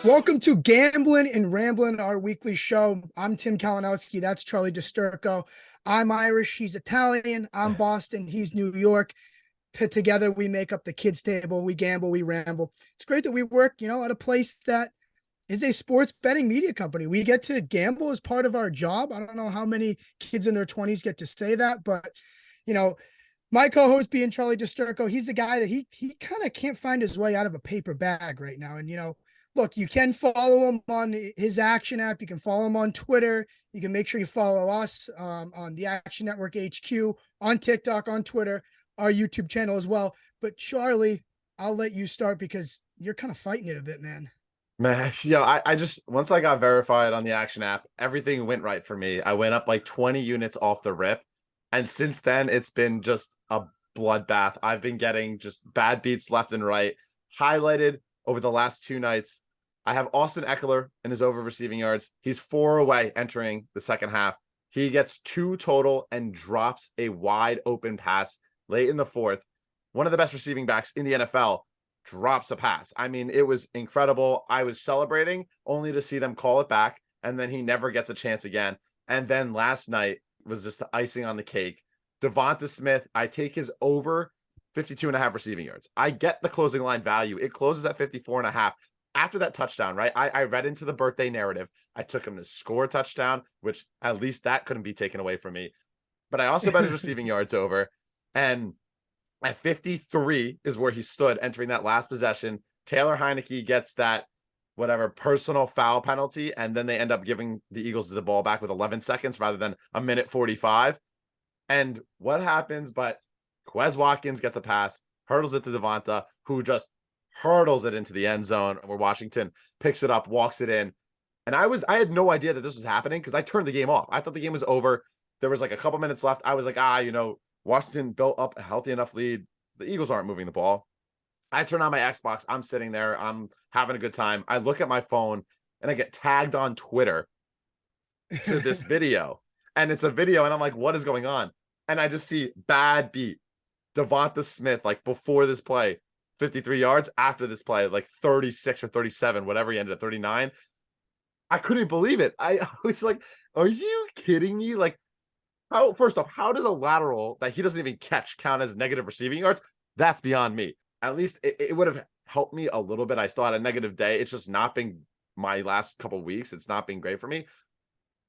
Welcome to Gamblin Ramblin, our weekly show. I'm Tim Kalinowski. That's Charlie DiSturco. I'm Irish. He's Italian. I'm Boston. He's New York. Together, we make up the kids' table. We gamble. We ramble. It's great that we work, at a place that is a sports betting media company. We get to gamble as part of our job. I don't know how many kids in their 20s get to say that, but, my co-host being Charlie DiSturco, he's a guy that he kind of can't find his way out of a paper bag right now. And, look, you can follow him on his Action app. You can follow him on Twitter. You can make sure you follow us on the Action Network HQ, on TikTok, on Twitter, our YouTube channel as well. But Charlie, I'll let you start because you're kind of fighting it a bit, man. Man, I just, once I got verified on the Action app, everything went right for me. I went up like 20 units off the rip. And since then, it's been just a bloodbath. I've been getting just bad beats left and right, highlighted over the last 2 nights. I have Austin Eckler in his over receiving yards. He's 4 away entering the second half. He gets 2 total and drops a wide open pass late in the fourth. One of the best receiving backs in the NFL drops a pass. I mean, it was incredible. I was celebrating only to see them call it back, and then he never gets a chance again. And then last night was just the icing on the cake. DeVonta Smith, I take his over 52.5 receiving yards. I get the closing line value. It closes at 54.5. After that touchdown, right? I read into the birthday narrative. I took him to score a touchdown, which at least that couldn't be taken away from me. But I also bet his receiving yards over. And at 53 is where he stood entering that last possession. Taylor Heineke gets that personal foul penalty, and then they end up giving the Eagles the ball back with 11 seconds rather than a minute 45. And what happens? But Quez Watkins gets a pass, hurdles it to DeVonta, who just hurdles it into the end zone, where Washington picks it up, walks it in. And I had no idea that this was happening because I turned the game off. I thought the game was over. There was like a couple minutes left. I was like, Washington built up a healthy enough lead. The Eagles aren't moving the ball. I turn on my Xbox. I'm sitting there. I'm having a good time. I look at my phone and I get tagged on Twitter to this video. And it's a video. And I'm like, what is going on? And I just see bad beat. DeVonta Smith, like before this play, 53 yards. After this play, like 36 or 37, whatever, he ended at 39. I couldn't believe it. I was like, are you kidding me? Like, first off, how does a lateral that he doesn't even catch count as negative receiving yards? That's beyond me. At least it would have helped me a little bit. I still had a negative day. It's just not been my last couple of weeks. It's not been great for me.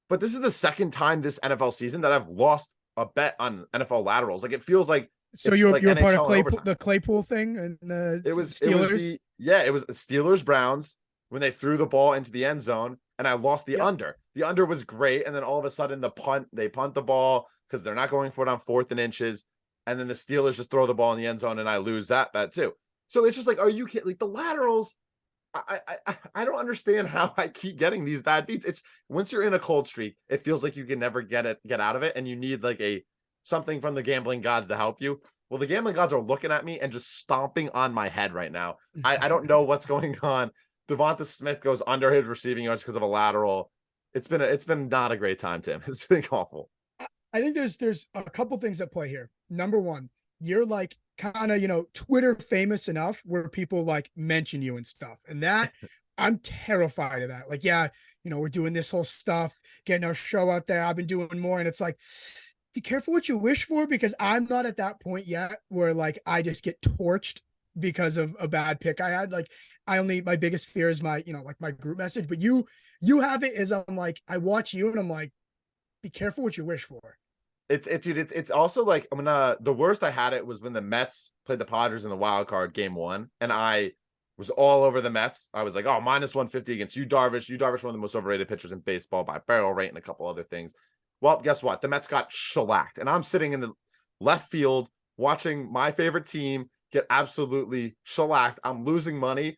But this is the second time this NFL season that I've lost a bet on NFL laterals. Like, it feels like, so you're part of the Claypool thing and the Steelers? It was Steelers Browns when they threw the ball into the end zone, and I lost the under. The under was great, and then all of a sudden they punt the ball because they're not going for it on 4th and inches, and then the Steelers just throw the ball in the end zone, and I lose that bet too. So it's just like, are you kidding? Like, the laterals, I don't understand how I keep getting these bad beats. It's once you're in a cold streak, it feels like you can never get out of it, and you need like something from the gambling gods to help you. Well, the gambling gods are looking at me and just stomping on my head right now. I don't know what's going on. DeVonta Smith goes under his receiving yards because of a lateral. It's been not a great time, Tim. It's been awful. I think there's a couple things at play here. Number one, you're like kind of, Twitter famous enough where people like mention you and stuff. And that I'm terrified of that. Like, we're doing this whole stuff, getting our show out there. I've been doing more. And it's like, be careful what you wish for, because I'm not at that point yet where like I just get torched because of a bad pick I had. Like, my biggest fear is my, like my group message, but you have it as I'm like, I watch you and I'm like, be careful what you wish for. It's also like, the worst I had it was when the Mets played the Padres in the wild card game 1, and I was all over the Mets. I was like, oh, minus 150 against Yu Darvish. Yu Darvish, one of the most overrated pitchers in baseball by barrel rate and a couple other things. Well, guess what? The Mets got shellacked, and I'm sitting in the left field watching my favorite team get absolutely shellacked. I'm losing money,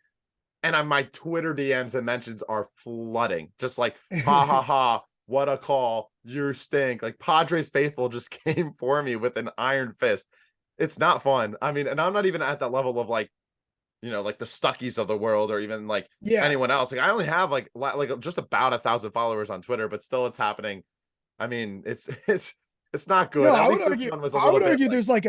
and my Twitter DMs and mentions are flooding. Just like, ha ha ha, what a call, you stink. Like, Padres faithful just came for me with an iron fist. It's not fun. I mean, and I'm not even at that level of like like the Stuckies of the world, or even like Yeah. anyone else. Like I only have like just about 1,000 followers on Twitter, but still it's happening. I mean, it's not No, good. At least this one was a I little would bit argue like,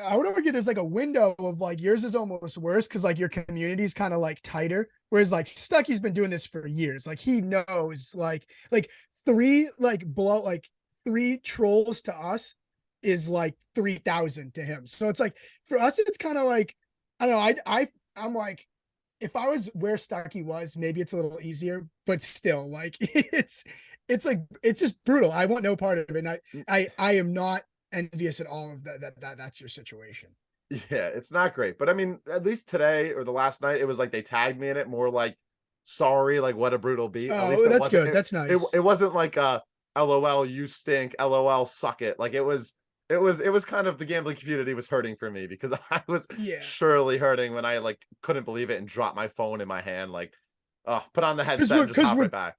I would argue there's like a window of like yours is almost worse because like your community's kind of like tighter. Whereas like Stucky's been doing this for years. Like he knows like three like blow like three trolls to us is like 3,000 to him. So it's like for us, it's kind of like I don't know. I'm like if I was where Stucky was, maybe it's a little easier, but still like it's like it's just brutal. I want no part of it. And I am not envious at all of that's your situation. yeah, it's not great. But I mean, at least today or the last night, it was like they tagged me in it more like sorry, like what a brutal beat. At least Oh, it that's wasn't good. That's nice. it wasn't like a LOL you stink, LOL suck it. Like it was kind of the gambling community was hurting for me because I was Yeah. surely hurting when I like couldn't believe it and dropped my phone in my hand. Like, oh, put on the Because headset and just hop right back.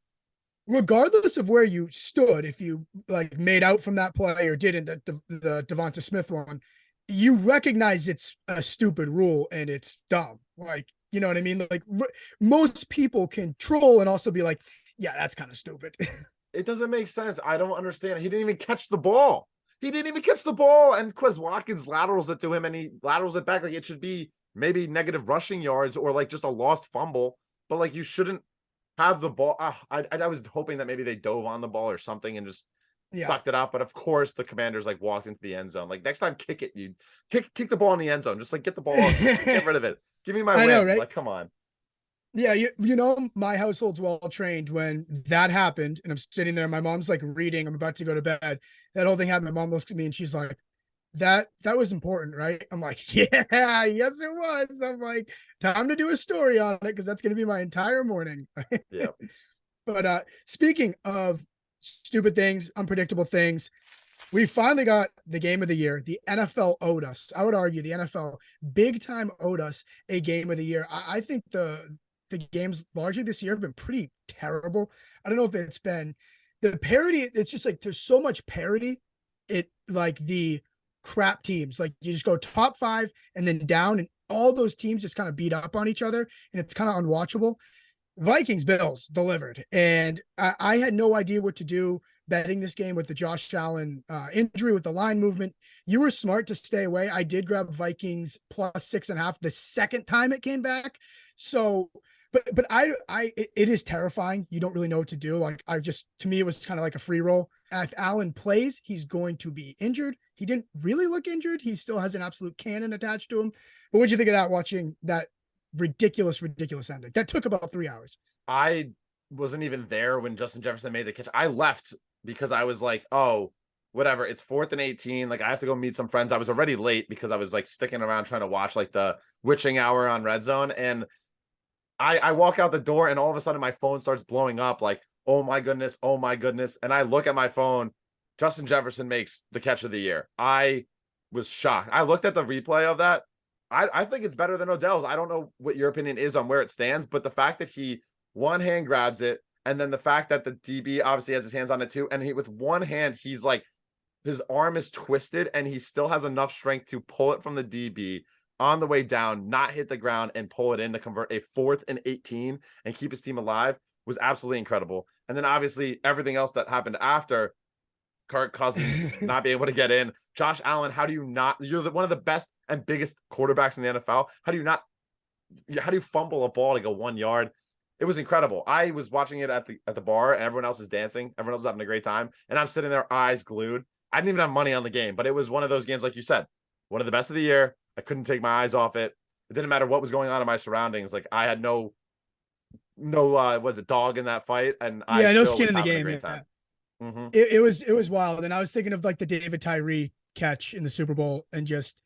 regardless of where you stood, if you like made out from that play or didn't, the DeVonta Smith one, you recognize it's a stupid rule and it's dumb. Like, you know what I mean? Like most people can troll and also be like, yeah, that's kind of stupid. It doesn't make sense. I don't understand. He didn't even catch the ball. He didn't even catch the ball. And Quez Watkins laterals it to him and he laterals it back. Like it should be maybe negative rushing yards or like just a lost fumble. But like you shouldn't have the ball. I was hoping that maybe they dove on the ball or something and just Yeah. sucked it out. But of course, the Commanders like walked into the end zone. Like next time, kick it. You kick the ball in the end zone. Just like get the ball, get rid of it. Give me my I know, win. right? Like come on. Yeah, you know, my household's well trained. When that happened, and I'm sitting there, my mom's like reading, I'm about to go to bed. That whole thing happened. My mom looks at me and she's like, that was important, right? I'm like, yeah, yes, it was. I'm like, time to do a story on it because that's gonna be my entire morning. Yeah. But speaking of stupid things, unpredictable things, we finally got the game of the year. The NFL owed us. I would argue the NFL big time owed us a game of the year. I think the games largely this year have been pretty terrible. I don't know if it's been the parody. It's just like there's so much parody. It like the crap teams. Like you just go top five and then down, and all those teams just kind of beat up on each other, and it's kind of unwatchable. Vikings Bills delivered, and I had no idea what to do betting this game with the Josh Allen injury with the line movement. You were smart to stay away. I did grab Vikings plus 6.5 the second time it came back. So, but it is terrifying. You don't really know what to do. Like to me, it was kind of like a free roll. If Allen plays, he's going to be injured. He didn't really look injured. He still has an absolute cannon attached to him. But what'd you think of that? Watching that ridiculous ending that took about 3 hours. I wasn't even there when Justin Jefferson made the catch. I left because I was like, oh, whatever. It's 4th and 18. Like I have to go meet some friends. I was already late because I was like sticking around trying to watch like the witching hour on Red Zone. And I walk out the door and all of a sudden my phone starts blowing up like, oh my goodness, oh my goodness. And I look at my phone. Justin Jefferson makes the catch of the year. I was shocked. I looked at the replay of that. I think it's better than Odell's. I don't know what your opinion is on where it stands, but the fact that he one hand grabs it, and then the fact that the DB obviously has his hands on it too, and he with one hand, he's like his arm is twisted, and he still has enough strength to pull it from the DB on the way down, not hit the ground, and pull it in to convert a 4th and 18 and keep his team alive was absolutely incredible. And then obviously everything else that happened after Kirk Cousins not being able to get in. Josh Allen, how do you not? You're one of the best and biggest quarterbacks in the NFL. How do you not? How do you fumble a ball to go 1 yard? It was incredible. I was watching it at the bar, and everyone else is dancing. Everyone else is having a great time, and I'm sitting there, eyes glued. I didn't even have money on the game, but it was one of those games, like you said, one of the best of the year. I couldn't take my eyes off it. It didn't matter what was going on in my surroundings. Like I had no was it dog in that fight, and I Yeah, no still skin was in the having a game. great Yeah. time. Mm-hmm. It was wild. And I was thinking of like the David Tyree catch in the Super Bowl and just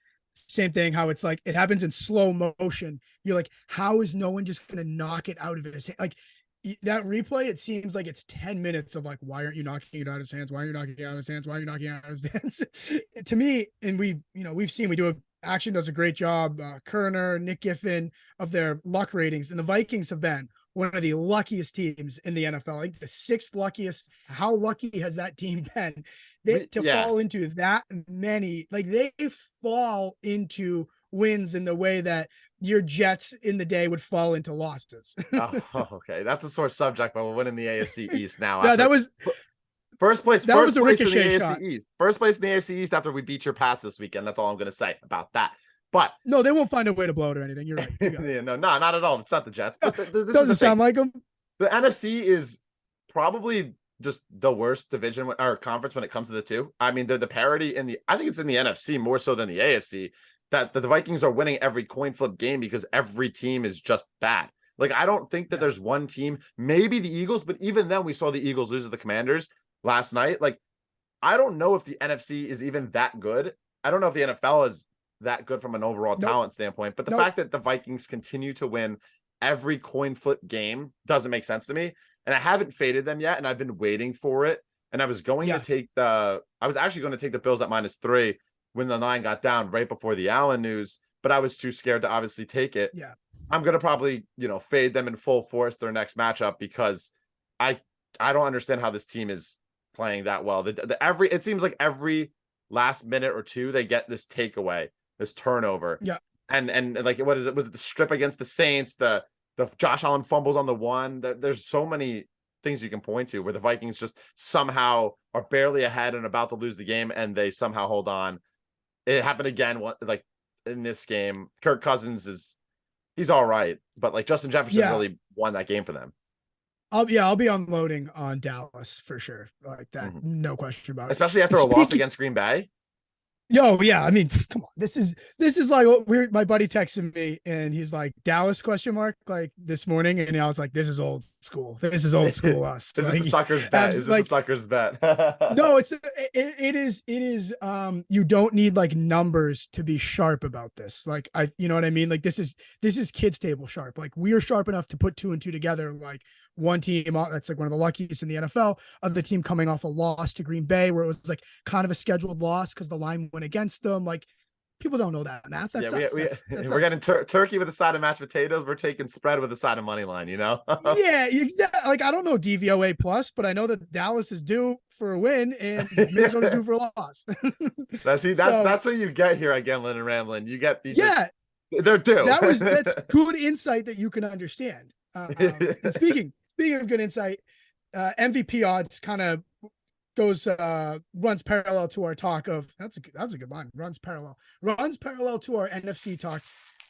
same thing, how it's like it happens in slow motion. You're like, how is no one just gonna knock it out of his hand? Like that replay, it seems like it's 10 minutes of like, why aren't you knocking it out of his hands? Why are you knocking it out of his hands? Why are you knocking it out of his hands? To me, and we've seen Action does a great job. Kerner, Nick Giffen of their luck ratings, and the Vikings have been one of the luckiest teams in the NFL, like the 6th luckiest. How lucky has that team been to fall into that many? Like they fall into wins in the way that your Jets in the day would fall into losses. Oh, okay. That's a sore subject, but we're winning the AFC East now. No, After first place that was a in the ricochet AFC shot. East. First place in the AFC East after we beat your Pats this weekend. That's all I'm going to say about that. But no, they won't find a way to blow it or anything. You're right. yeah, no, not at all. It's not the Jets. But this Doesn't is the sound thing. like them. The NFC is probably just the worst division or conference when it comes to the two. I mean, the parity I think it's in the NFC more so than the AFC, that the Vikings are winning every coin flip game because every team is just bad. Like, I don't think that there's one team, maybe the Eagles, but even then we saw the Eagles lose to the Commanders last night. Like, I don't know if the NFC is even that good. I don't know if the NFL is that good from an overall talent standpoint, but the fact that the Vikings continue to win every coin flip game doesn't make sense to me. And I haven't faded them yet, and I've been waiting for it. And I was going to take I was actually going to take the Bills at -3 when the line got down right before the Allen news, but I was too scared to obviously take it. Yeah. I'm going to probably, fade them in full force their next matchup because I don't understand how this team is playing that well. It seems like every last minute or two they get this takeaway, this turnover. Yeah. And like, what is it? Was it the strip against the Saints? The Josh Allen fumbles on the one. There's so many things you can point to where the Vikings just somehow are barely ahead and about to lose the game, and they somehow hold on. It happened again, like in this game. Kirk Cousins he's all right, but like Justin Jefferson really won that game for them. I'll be unloading on Dallas for sure, like that, no question about it. Especially after a loss against Green Bay. Yo, yeah, I mean, come on. This is like what my buddy texted me and he's like, Dallas like this morning, and I was like, this is old school. This is old school us. This is the sucker's bet. Is this a sucker's bet? No, it is you don't need like numbers to be sharp about this. Like you know what I mean? Like this is kids table sharp. Like we are sharp enough to put 2 and 2 together. Like one team that's like one of the luckiest in the NFL, other team coming off a loss to Green Bay where it was like kind of a scheduled loss because the line went against them. Like people don't know that math. That's we're getting turkey with a side of mashed potatoes. We're taking spread with a side of money line, Yeah, exactly. Like I don't know DVOA plus, but I know that Dallas is due for a win and Minnesota's due for a loss. That's what you get here at Gamblin and Ramblin. You get these. Yeah, they're due. That's good insight that you can understand. And speaking of good insight, MVP odds kind of runs parallel to our talk of that's a good line. Runs parallel to our NFC talk.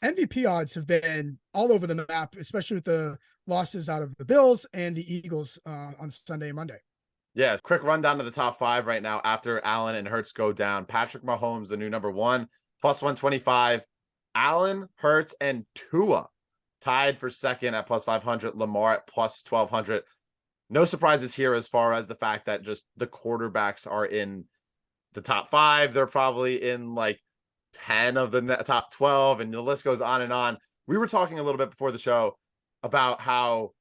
MVP odds have been all over the map, especially with the losses out of the Bills and the Eagles on Sunday and Monday. Yeah, quick rundown of the top 5 right now after Allen and Hurts go down. Patrick Mahomes, the new number 1, +125. Allen, Hurts, and Tua tied for second at +500. Lamar at +1200. No surprises here as far as the fact that just the quarterbacks are in the top 5. They're probably in like 10 of the top 12, and the list goes on and on. We were talking a little bit before the show about how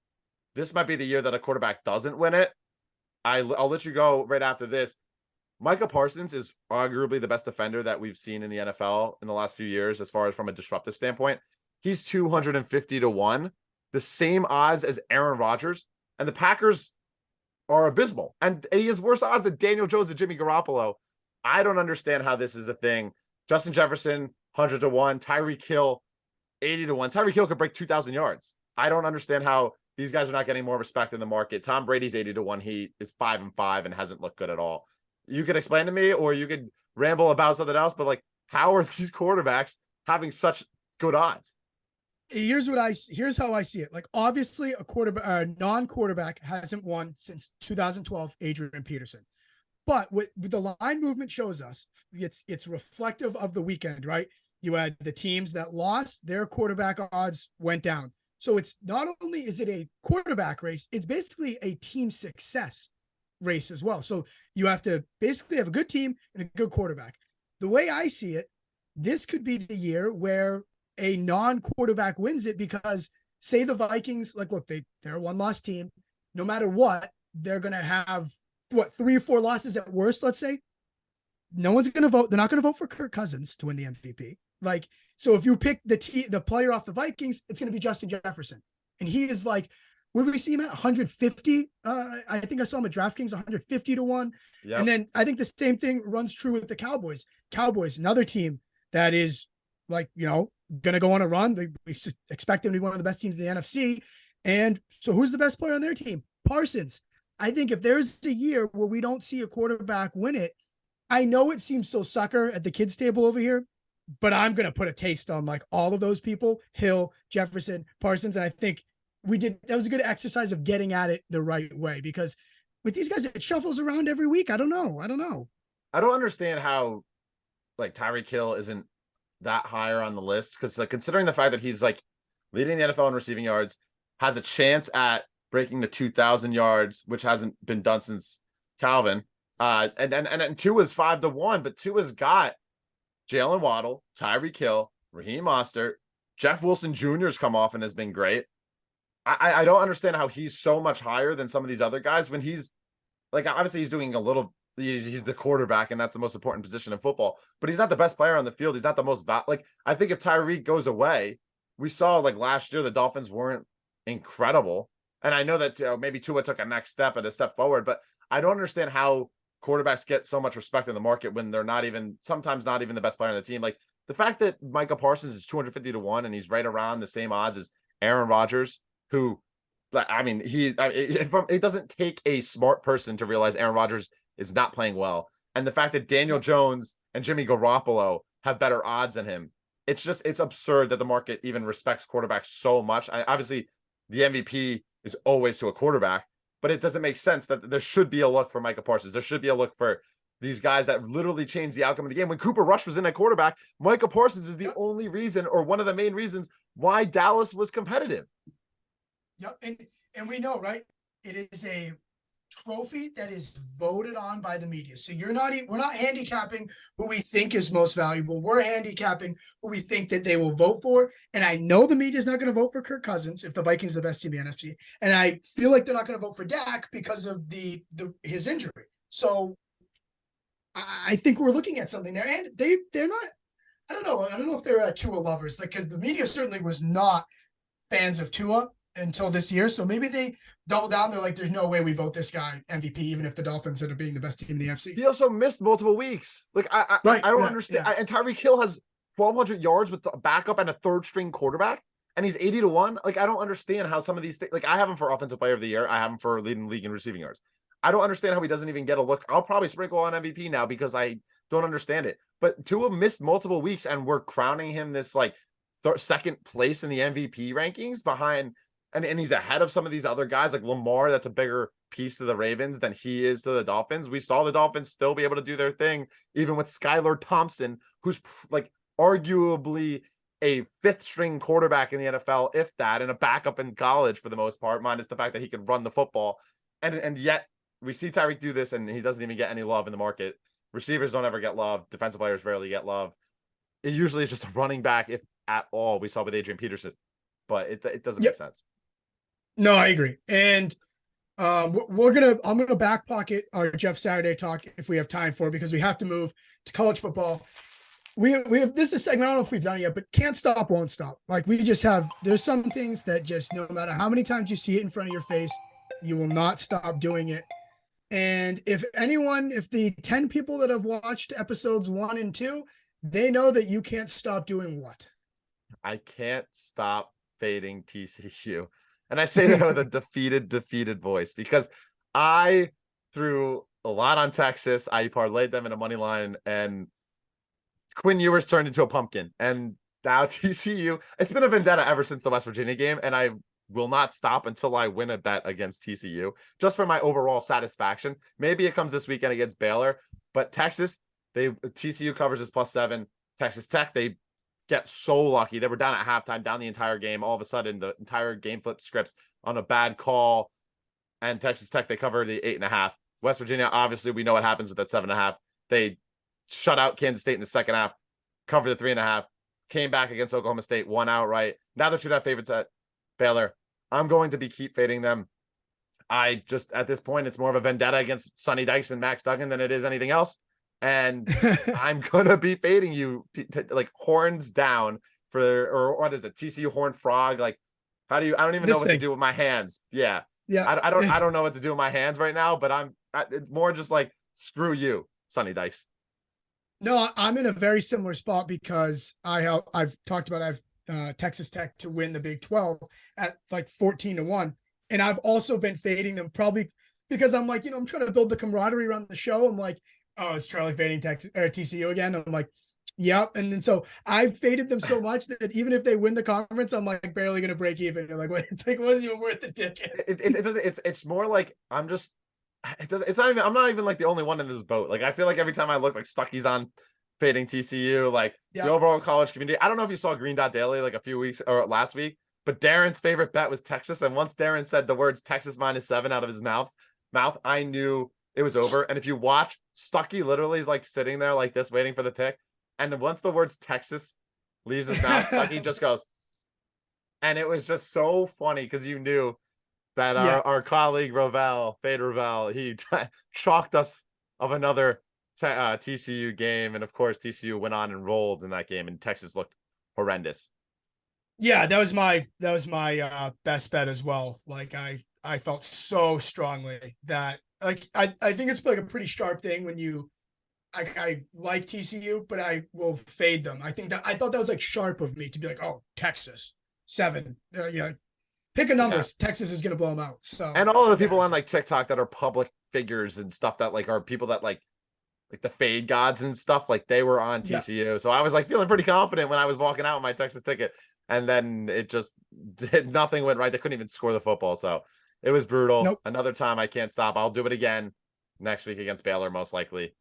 this might be the year that a quarterback doesn't win it. I'll let you go right after this. Micah Parsons is arguably the best defender that we've seen in the NFL in the last few years as far as from a disruptive standpoint. He's 250 to 1, the same odds as Aaron Rodgers, and the Packers are abysmal. And he has worse odds than Daniel Jones and Jimmy Garoppolo. I don't understand how this is a thing. Justin Jefferson, 100 to 1. Tyreek Hill, 80 to 1. Tyreek Hill could break 2,000 yards. I don't understand how these guys are not getting more respect in the market. Tom Brady's 80 to 1. He is 5-5 and hasn't looked good at all. You could explain to me, or you could ramble about something else, but like, how are these quarterbacks having such good odds? Here's how I see it. Like, obviously, a non-quarterback hasn't won since 2012, Adrian Peterson. But what the line movement shows us, it's reflective of the weekend, right? You had the teams that lost, their quarterback odds went down. So it's not only is it a quarterback race, it's basically a team success race as well. So you have to basically have a good team and a good quarterback. The way I see it, this could be the year where a non-quarterback wins it, because say the Vikings, like, look, they're a one-loss team. No matter what, they're going to have 3 or 4 losses at worst, let's say. No one's going to vote. They're not going to vote for Kirk Cousins to win the MVP. Like, so if you pick the player off the Vikings, it's going to be Justin Jefferson. And he is like, where did we see him at? 150? I think I saw him at DraftKings, 150 to 1. Yep. And then I think the same thing runs true with the Cowboys. Cowboys, another team that is like, going to go on a run. We expect them to be one of the best teams in the NFC. And so who's the best player on their team? Parsons. I think if there's a year where we don't see a quarterback win it, I know it seems so sucker at the kids table over here, but I'm going to put a taste on like all of those people, Hill, Jefferson, Parsons. And I think that was a good exercise of getting at it the right way, because with these guys, it shuffles around every week. I don't know. I don't understand how like Tyreek Hill isn't that higher on the list. Cause like considering the fact that he's like leading the NFL in receiving yards, has a chance at breaking the 2,000 yards, which hasn't been done since Calvin. And Tua's 5-1, but Tua's got Jalen Waddle, Tyreek Hill, Raheem Mostert, Jeff Wilson Jr.'s come off and has been great. I don't understand how he's so much higher than some of these other guys when he's like, obviously he's doing he's the quarterback and that's the most important position in football, but he's not the best player on the field. He's not the most like, I think if Tyreek goes away, we saw like last year, the Dolphins weren't incredible. And I know that maybe Tua took a step forward, but I don't understand how quarterbacks get so much respect in the market when they're sometimes not even the best player on the team. Like the fact that Micah Parsons is 250-1 and he's right around the same odds as Aaron Rodgers, who, I mean, it doesn't take a smart person to realize Aaron Rodgers is not playing well. And the fact that Daniel Jones and Jimmy Garoppolo have better odds than him, it's absurd that the market even respects quarterbacks so much. Obviously, the MVP is always to a quarterback, but it doesn't make sense that there should be a look for Micah Parsons. There should be a look for these guys that literally changed the outcome of the game. When Cooper Rush was in at quarterback, Micah Parsons is the only reason, or one of the main reasons, why Dallas was competitive. Yep, and we know, right? It is a trophy that is voted on by the media. So we're not handicapping who we think is most valuable. We're handicapping who we think that they will vote for. And I know the media is not going to vote for Kirk Cousins if the Vikings are the best team in the NFC. And I feel like they're not going to vote for Dak because of his injury. So I think we're looking at something there. And they're not, I don't know if they're Tua lovers, because the media certainly was not fans of Tua until this year. So maybe they double down. They're like, there's no way we vote this guy MVP, even if the Dolphins end up being the best team in the NFC. He also missed multiple weeks. Like, I don't understand. Yeah. And Tyreek Hill has 1,200 yards with the backup and a third string quarterback, and he's 80-1. Like, I don't understand how some of these things, like, I have him for offensive player of the year. I have him for leading league in receiving yards. I don't understand how he doesn't even get a look. I'll probably sprinkle on MVP now because I don't understand it. But Tua missed multiple weeks, and we're crowning him this like second place in the MVP rankings behind. And he's ahead of some of these other guys like Lamar. That's a bigger piece to the Ravens than he is to the Dolphins. We saw the Dolphins still be able to do their thing, even with Skylar Thompson, who's like arguably a fifth string quarterback in the NFL, if that, and a backup in college for the most part, minus the fact that he can run the football. And yet we see Tyreek do this and he doesn't even get any love in the market. Receivers don't ever get love. Defensive players rarely get love. It usually is just a running back, if at all. We saw with Adrian Peterson, but it doesn't make sense. No, I agree. And I'm gonna back pocket our Jeff Saturday talk if we have time for it, because we have to move to college football. We have, this is a segment, I don't know if we've done it yet, but can't stop, won't stop. Like, there's some things that just, no matter how many times you see it in front of your face, you will not stop doing it. And if the 10 people that have watched episodes 1 and 2, they know that you can't stop doing what? I can't stop fading TCU. And I say that with a defeated voice, because I threw a lot on Texas. I parlayed them in a money line, and Quinn Ewers turned into a pumpkin. And now TCU, it's been a vendetta ever since the West Virginia game, and I will not stop until I win a bet against TCU, just for my overall satisfaction. Maybe it comes this weekend against Baylor, but TCU covers this +7. Texas Tech, they get so lucky. They were down at halftime, down the entire game. All of a sudden, the entire game flipped scripts on a bad call. And Texas Tech, they cover the 8.5. West Virginia, obviously, we know what happens with that 7.5. They shut out Kansas State in the second half, covered the 3.5, came back against Oklahoma State, won outright. Now they're 2.5 favorites at Baylor. I'm going to keep fading them. At this point, it's more of a vendetta against Sonny Dykes and Max Duggan than it is anything else. And I'm gonna be fading you like horns down or what is it? TCU horn frog? Like, how do you? I don't even know what to do with my hands. Yeah. I don't know what to do with my hands right now. But I'm more just like, screw you, Sonny Dykes. No, I'm in a very similar spot because I've talked about I've Texas Tech to win the Big 12 at like 14-1. And I've also been fading them probably because I'm like, I'm trying to build the camaraderie around the show. I'm like, oh, is Charlie fading Texas or TCU again? I'm like, yep. And then so I've faded them so much that even if they win the conference, I'm like barely gonna break even. You're like, wait, it's like, it wasn't even worth the ticket. It's more like it's not even, I'm not even like the only one in this boat. Like I feel like every time I look, like Stucky's on fading TCU, like the Yep. overall college community. I don't know if you saw Green Dot Daily like a few weeks or last week, but Darren's favorite bet was Texas. And once Darren said the words Texas -7 out of his mouth, I knew it was over. And if you watch, Stucky literally is like sitting there like this, waiting for the pick. And once the words Texas leaves his mouth, Stucky just goes. And it was just so funny because you knew that Yeah. our colleague Fade Ravel, he chalked us of another TCU game. And of course, TCU went on and rolled in that game, and Texas looked horrendous. Yeah, that was my best bet as well. Like I felt so strongly that like I think it's like a pretty sharp thing when I like TCU, but I will fade them. I thought that was like sharp of me to be like, oh, Texas 7, pick a number. Yeah. Texas is gonna blow them out. So And all of the people yes. on like TikTok that are public figures and stuff that like are people that like the fade gods and stuff, like they were on Yeah. TCU. So I was like feeling pretty confident when I was walking out with my Texas ticket. And then it just nothing went right. They couldn't even score the football. So it was brutal. Nope. Another time I can't stop. I'll do it again next week against Baylor, most likely.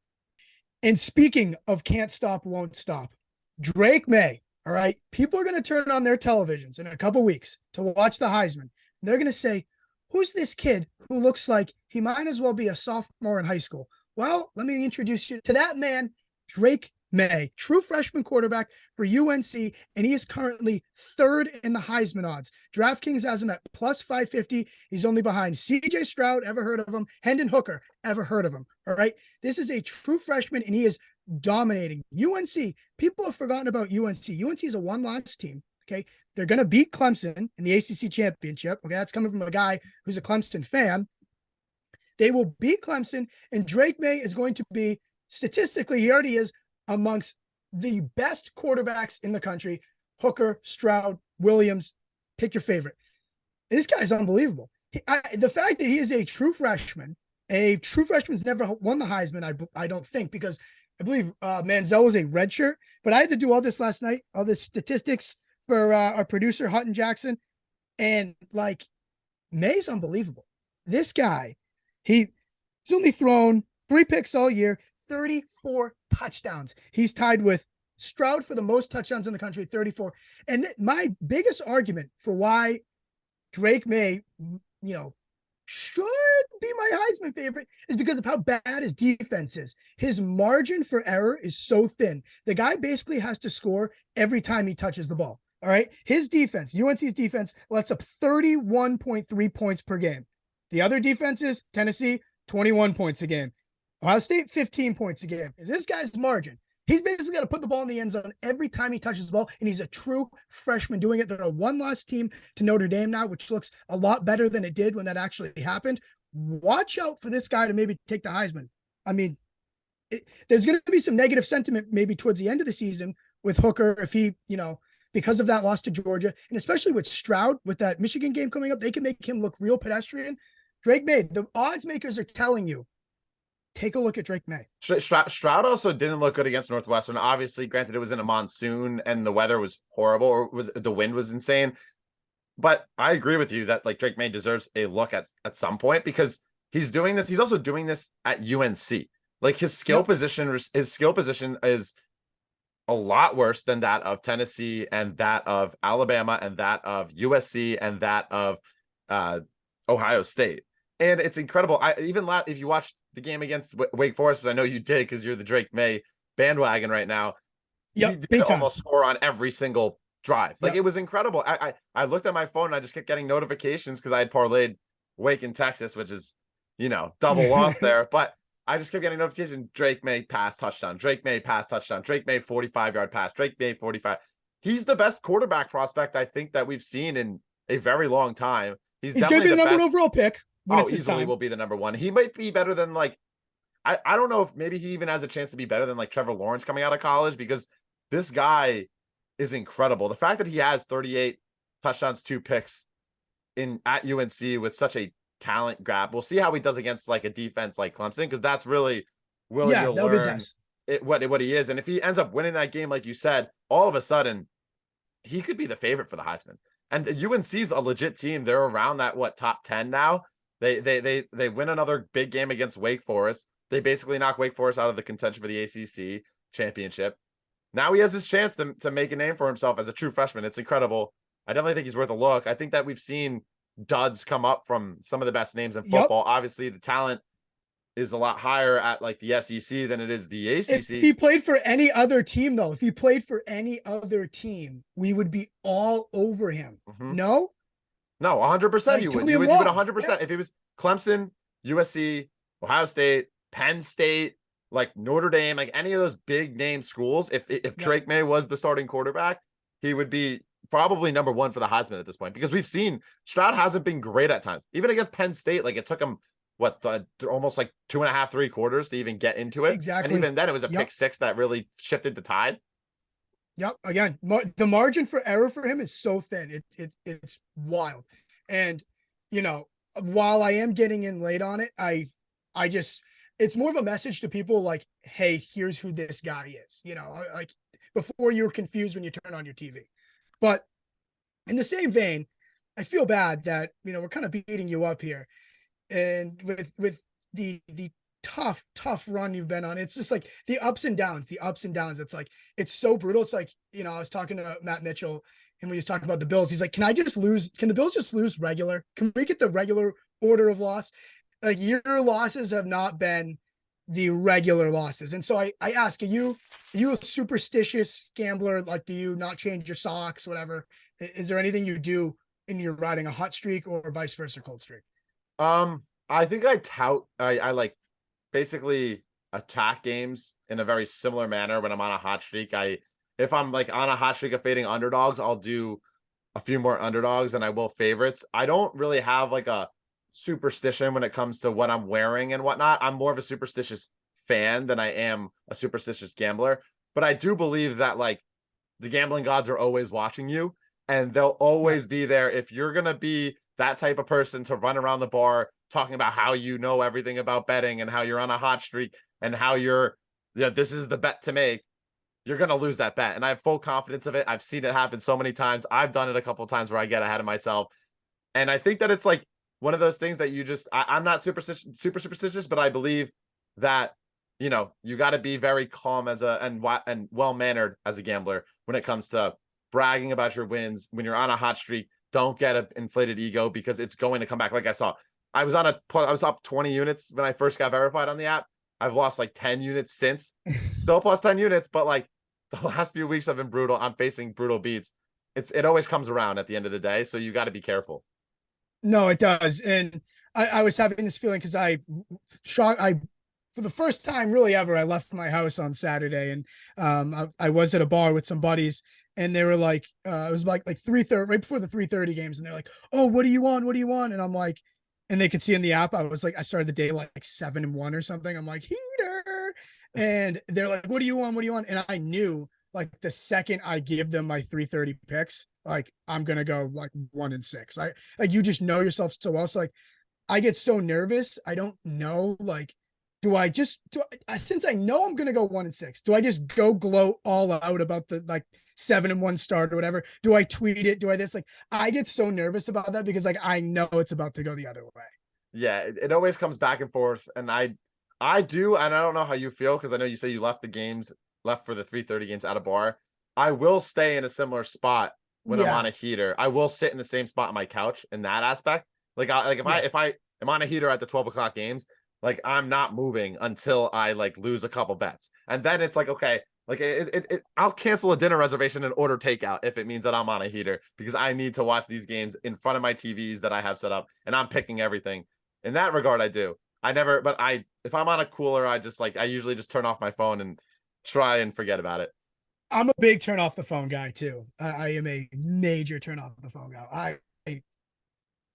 And speaking of can't stop, won't stop, Drake May. All right. People are going to turn on their televisions in a couple weeks to watch the Heisman. And they're going to say, who's this kid who looks like he might as well be a sophomore in high school? Well, let me introduce you to that man, Drake May, true freshman quarterback for UNC, and he is currently third in the Heisman odds. DraftKings has him at plus 550. He's only behind CJ Stroud, ever heard of him? Hendon Hooker, ever heard of him? All right. This is a true freshman, and he is dominating. UNC, people have forgotten about UNC. UNC is a one-loss team. Okay. They're going to beat Clemson in the ACC championship. Okay. That's coming from a guy who's a Clemson fan. They will beat Clemson, and Drake May is going to be, statistically, he already is amongst the best quarterbacks in the country. Hooker, Stroud, Williams, pick your favorite. This guy's unbelievable. The fact that he is a true freshman's never won the Heisman, I don't think, because I believe Manziel was a redshirt, but I had to do all this last night, all the statistics for our producer, Hutton Jackson, and like, May's unbelievable. This guy, he's only thrown 3 picks all year, 34 touchdowns. He's tied with Stroud for the most touchdowns in the country, 34. And my biggest argument for why Drake May, should be my Heisman favorite is because of how bad his defense is. His margin for error is so thin. The guy basically has to score every time he touches the ball. All right. His defense, UNC's defense, lets up 31.3 points per game. The other defenses, Tennessee, 21 points a game. Ohio State, 15 points a game. Is this guy's margin? He's basically got to put the ball in the end zone every time he touches the ball, and he's a true freshman doing it. They're a one-loss team to Notre Dame now, which looks a lot better than it did when that actually happened. Watch out for this guy to maybe take the Heisman. I mean, there's going to be some negative sentiment maybe towards the end of the season with Hooker if he, because of that loss to Georgia, and especially with Stroud, with that Michigan game coming up, they can make him look real pedestrian. Drake May, the odds makers are telling you, take a look at Drake May. Stroud also didn't look good against Northwestern. Obviously, granted, it was in a monsoon and the weather was horrible, or the wind was insane. But I agree with you that like Drake May deserves a look at some point because he's doing this. He's also doing this at UNC. Like his skill position is a lot worse than that of Tennessee and that of Alabama and that of USC and that of Ohio State. And it's incredible. If you watched the game against Wake Forest, which I know you did because you're the Drake May bandwagon right now. Yep, he did big time. almost score on every single drive. Like Yep. It was incredible. I looked at my phone and I just kept getting notifications because I had parlayed Wake in Texas, which is, double loss there. But I just kept getting notifications. Drake May pass touchdown. Drake May pass touchdown. Drake May 45-yard pass. Drake May 45. He's the best quarterback prospect I think that we've seen in a very long time. He's going to be the number 1 overall pick. Easily will be the number 1. He might be better than like I don't know if maybe he even has a chance to be better than like Trevor Lawrence coming out of college, because this guy is incredible. The fact that he has 38 touchdowns, 2 picks in at UNC with such a talent grab. We'll see how he does against like a defense like Clemson, because that's really willing Yeah, to that'll be the learn test. what he is. And if he ends up winning that game, like you said, all of a sudden he could be the favorite for the Heisman. And the UNC's a legit team. They're around that top 10 now. They win another big game against Wake Forest. They basically knock Wake Forest out of the contention for the ACC championship. Now he has his chance to make a name for himself as a true freshman. It's incredible. I definitely think he's worth a look. I think that we've seen duds come up from some of the best names in Yep. football. Obviously, the talent is a lot higher at like the SEC than it is the If ACC. he played for any other team, though, if he played for any other team, we would be all over him. Mm-hmm. No? No, 100% Like, you tell would. me You I'm would wrong. 100%. Yeah. If it was Clemson, USC, Ohio State, Penn State, like Notre Dame, like any of those big name schools, if Drake May was the starting quarterback, he would be probably number one for the Heisman at this point, because we've seen Stroud hasn't been great at times. Even against Penn State, like it took him almost like 2.5, 3 quarters to even get into it. Exactly. And even then it was a pick six that really shifted the tide. Yep. Again, the margin for error for him is so thin. It's wild. And, you know, while I am getting in late on it, I just, it's more of a message to people like, hey, here's who this guy is, you know, like before you're confused when you turn on your TV. But in the same vein, I feel bad that, you know, we're kind of beating you up here. And with the tough run you've been on, it's just like the ups and downs. It's like, it's so brutal. It's like, you know, I was talking to Matt Mitchell and we was talking about the Bills. He's like, can the Bills just lose regular? Can we get the regular order of loss? Like, your losses have not been the regular losses. And so I ask, are you a superstitious gambler? Like, do you not change your socks, whatever? Is there anything you do in your riding a hot streak or vice versa, cold streak? I think I like basically attack games in a very similar manner when I'm on a hot streak. If I'm like on a hot streak of fading underdogs, I'll do a few more underdogs than I will favorites. I don't really have like a superstition when it comes to what I'm wearing and whatnot. I'm more of a superstitious fan than I am a superstitious gambler. But I do believe that like the gambling gods are always watching you, and they'll always be there if you're gonna be that type of person to run around the bar talking about how you know everything about betting and how you're on a hot streak and how this is the bet to make. You're going to lose that bet. And I have full confidence of it. I've seen it happen so many times. I've done it a couple of times where I get ahead of myself. And I think that it's like one of those things that you just, I'm not super superstitious, but I believe that, you know, you got to be very calm and well-mannered as a gambler when it comes to bragging about your wins. When you're on a hot streak, don't get an inflated ego, because it's going to come back. Like I was up 20 units when I first got verified on the app. I've lost like 10 units since, still plus 10 units, but like the last few weeks have been brutal. I'm facing brutal beats. It always comes around at the end of the day. So you got to be careful. No, it does. And I was having this feeling because for the first time really ever, I left my house on Saturday, and I was at a bar with some buddies, and they were like, it was like 3:30, right before the 3:30 games, and they're like, oh, what do you want? What do you want? And I'm like, and they could see in the app, I was like, I started the day like 7-1 or something. I'm like, heater. And they're like, what do you want? What do you want? And I knew like the second I give them my 3:30 picks, like I'm gonna go like 1-6. Like, you just know yourself so well. So like I get so nervous. I don't know, like, since I know I'm gonna go 1-6, do I just go gloat all out about the like 7-1 start or whatever? Do I tweet it? Do I this? Like, I get so nervous about that because like I know it's about to go the other way. Yeah, it always comes back and forth. And I do, and I don't know how you feel, because I know you say you left for the 3:30 games at a bar. I will stay in a similar spot when I'm on a heater. I will sit in the same spot on my couch in that aspect. Like if I am on a heater at the 12 o'clock games, like I'm not moving until I like lose a couple bets. And then it's like, okay, like I'll cancel a dinner reservation and order takeout if it means that I'm on a heater, because I need to watch these games in front of my TVs that I have set up, and I'm picking everything. In that regard, I do. If I'm on a cooler, I usually just turn off my phone and try and forget about it. I'm a big turn off the phone guy too. I am a major turn off the phone guy.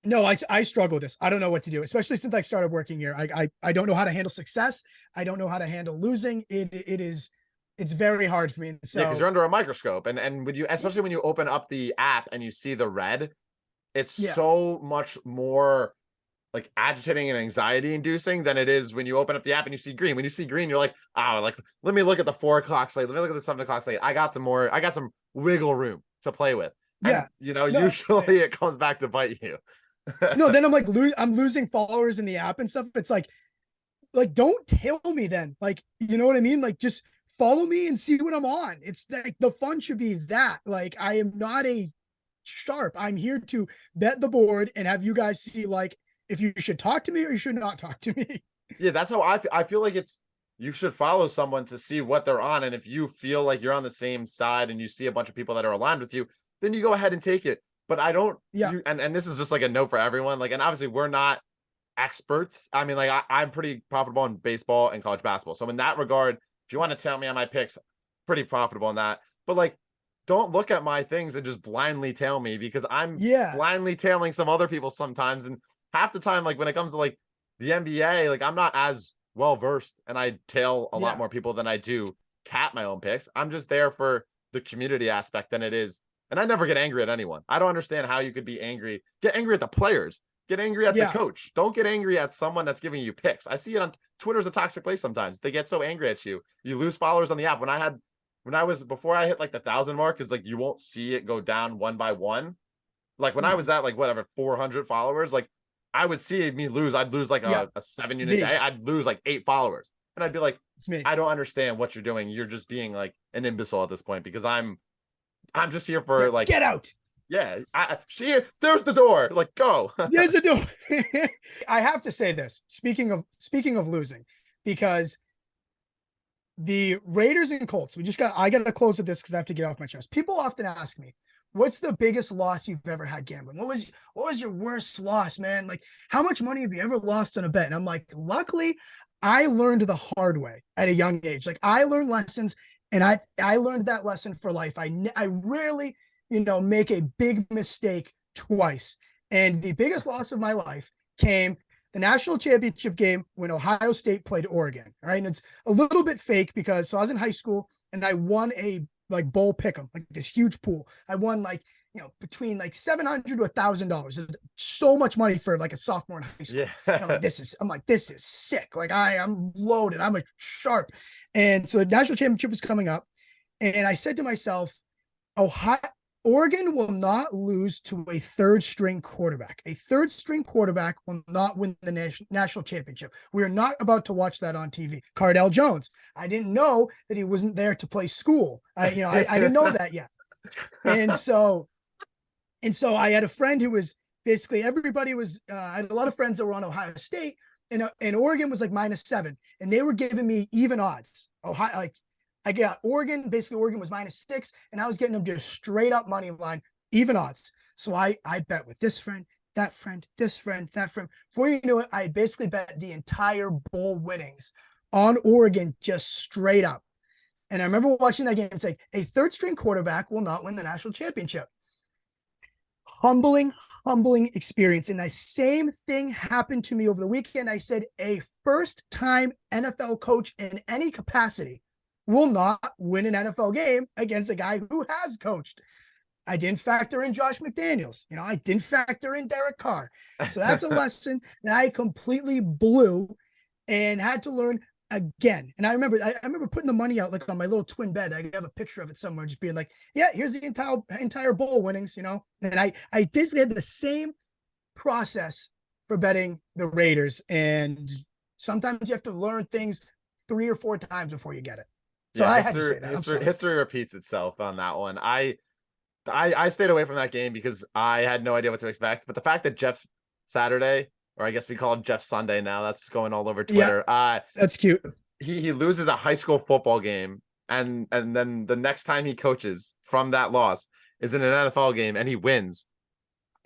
No, I struggle with this. I don't know what to do, especially since I started working here. I don't know how to handle success. I don't know how to handle losing. It's very hard for me. Yeah, because So you're under a microscope, and when you, especially when you open up the app and you see the red, it's yeah, so much more like agitating and anxiety inducing than it is when you open up the app and you see green. When you see green, you're like, oh, like let me look at the 4 o'clock slate. Let me look at the 7 o'clock slate. I got some wiggle room to play with. And yeah. No, usually it comes back to bite you. no. Then I'm like, I'm losing followers in the app and stuff. It's like don't tell me then. Like, you know what I mean? Like, just follow me and see what I'm on. It's like the fun should be that. Like, I am not a sharp. I'm here to bet the board and have you guys see like if you should talk to me or you should not talk to me. Yeah, that's how I feel like you should follow someone to see what they're on. And if you feel like you're on the same side and you see a bunch of people that are aligned with you, then you go ahead and take it. But I don't Yeah. and this is just like a note for everyone. Like, and obviously we're not experts. I mean, like I'm pretty profitable in baseball and college basketball. So in that regard, if you want to tell me on my picks, pretty profitable in that. But like, don't look at my things and just blindly tail me, because I'm Yeah. blindly tailing some other people sometimes. And half the time, like when it comes to like the NBA, like I'm not as well versed and I tail a lot Yeah. more people than I do cap my own picks. I'm just there for the community aspect than it is. And I never get angry at anyone. I don't understand how you could be angry. Get angry at the players. Get angry at the Yeah. coach. Don't get angry at someone that's giving you picks. I see it on Twitter's a toxic place sometimes. They get so angry at you. You lose followers on the app. Before I hit like the 1,000 mark, is like you won't see it go down one by one. Like when I was at like whatever 400 followers, like I would see me lose. I'd lose like Yeah. a 7 It's unit me. day. I'd lose like 8 followers. And I'd be like, It's me. I don't understand what you're doing. You're just being like an imbecile at this point, because I'm just here for Yeah. like, Get out. yeah, there's the door. Like, go. There's a door. I have to say this. Speaking of losing, because the Raiders and Colts, I got to close with this because I have to get off my chest. People often ask me, what's the biggest loss you've ever had gambling? What was your worst loss, man? Like, how much money have you ever lost on a bet? And I'm like, luckily, I learned the hard way at a young age. Like, I learned lessons, and I learned that lesson for life. I rarely, make a big mistake twice. And the biggest loss of my life came the national championship game when Ohio State played Oregon. All right. And it's a little bit fake because I was in high school and I won a like bowl pick'em, like this huge pool. I won like, between like $700 to $1,000. So much money for like a sophomore in high school. Yeah. And I'm like, this is sick. Like I'm loaded. I'm a sharp. And so the national championship was coming up. And I said to myself, Oregon will not lose to a third string quarterback. A third string quarterback will not win the national championship. We are not about to watch that on TV. Cardell Jones. I didn't know that he wasn't there to play school. I didn't know that yet. And so I had a friend who was basically everybody was, I had a lot of friends that were on Ohio State, and Oregon was like -7, and they were giving me even odds. I got Oregon was -6, and I was getting them just straight up money line, even odds. So I bet with this friend, that friend, this friend, that friend. Before you knew it, I basically bet the entire bowl winnings on Oregon just straight up. And I remember watching that game and saying, a third string quarterback will not win the national championship. Humbling experience. And the same thing happened to me over the weekend. I said, a first-time NFL coach in any capacity will not win an NFL game against a guy who has coached. I didn't factor in Josh McDaniels. I didn't factor in Derek Carr. So that's a lesson that I completely blew and had to learn again. And I remember putting the money out like on my little twin bed. I have a picture of it somewhere, just being like, yeah, here's the entire bowl winnings, And I basically had the same process for betting the Raiders. And sometimes you have to learn things 3 or 4 times before you get it. So Yeah, I had to say that. history repeats itself on that one. I stayed away from that game because I had no idea what to expect. But the fact that Jeff Saturday, or I guess we call him Jeff Sunday now, that's going all over Twitter. Yeah, that's cute. He loses a high school football game, and then the next time he coaches from that loss is in an NFL game and he wins.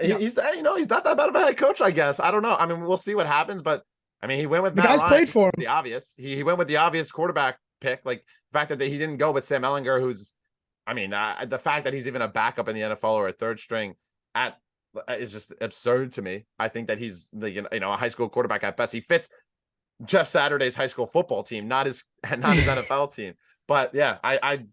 Yeah. He's not that bad of a head coach, I guess. I don't know. I mean, we'll see what happens, but I mean, he went with the Matt guys Ryan, played for him. The obvious. He went with the obvious quarterback pick, like the fact that he didn't go with Sam Ellinger, who's, I mean, the fact that he's even a backup in the NFL or a third string at is just absurd to me. I think that he's a high school quarterback at best. He fits Jeff Saturday's high school football team, not his NFL team. But yeah, I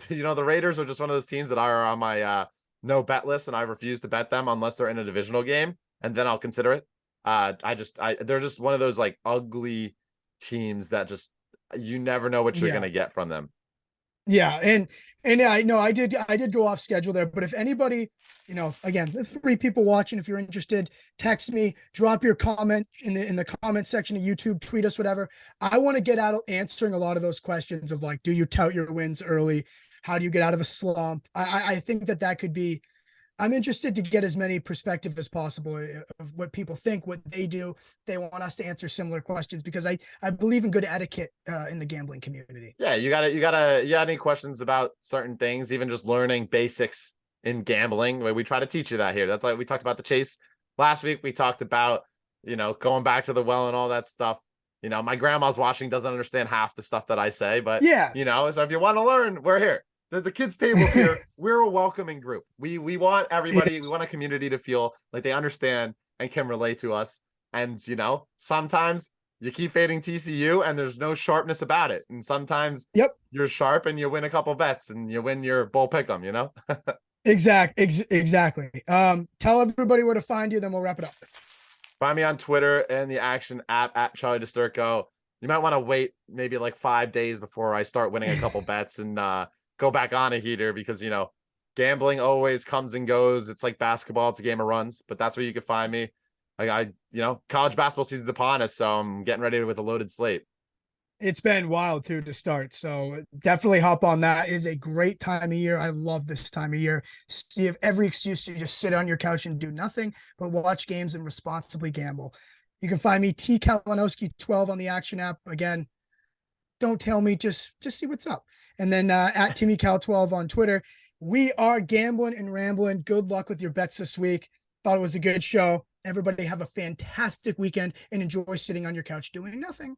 the Raiders are just one of those teams that are on my no bet list, and I refuse to bet them unless they're in a divisional game, and then I'll consider it. They're just one of those like ugly teams that just you never know what you're gonna get from them. Yeah, and I know I did go off schedule there, but if anybody, again, the 3 people watching, if you're interested, text me, drop your comment in the comment section of YouTube, tweet us, whatever. I want to get out of answering a lot of those questions of like, do you tout your wins early? How do you get out of a slump? I think that could be. I'm interested to get as many perspective as possible of what people think, what they do. They want us to answer similar questions because I believe in good etiquette in the gambling community. Yeah, you got any questions about certain things, even just learning basics in gambling. We try to teach you that here. That's why we talked about the chase last week. We talked about, going back to the well and all that stuff. My grandma's watching, doesn't understand half the stuff that I say, but yeah, so if you want to learn, we're here. The kids' table here, we're a welcoming group. We want everybody, we want a community to feel like they understand and can relate to us. And, sometimes you keep fading TCU and there's no sharpness about it. And sometimes you're sharp and you win a couple bets and you win your bull pick'em, Exactly. Tell everybody where to find you, then we'll wrap it up. Find me on Twitter and the Action app at Charlie DiSturco. You might want to wait maybe like 5 days before I start winning a couple bets and, go back on a heater because gambling always comes and goes. It's like basketball, it's a game of runs, but that's where you can find me. Like college basketball season's upon us, so I'm getting ready with a loaded slate. It's been wild too to start, so definitely hop on that. It is a great time of year. I love this time of year. You have every excuse to just sit on your couch and do nothing but watch games and responsibly gamble. You can find me T Kalinowski 12 on the Action app. Again, don't tell me, just see what's up. And then at Timmy Cal 12 on Twitter. We are Gamblin and Ramblin. Good luck with your bets this week. Thought it was a good show. Everybody have a fantastic weekend and enjoy sitting on your couch doing nothing.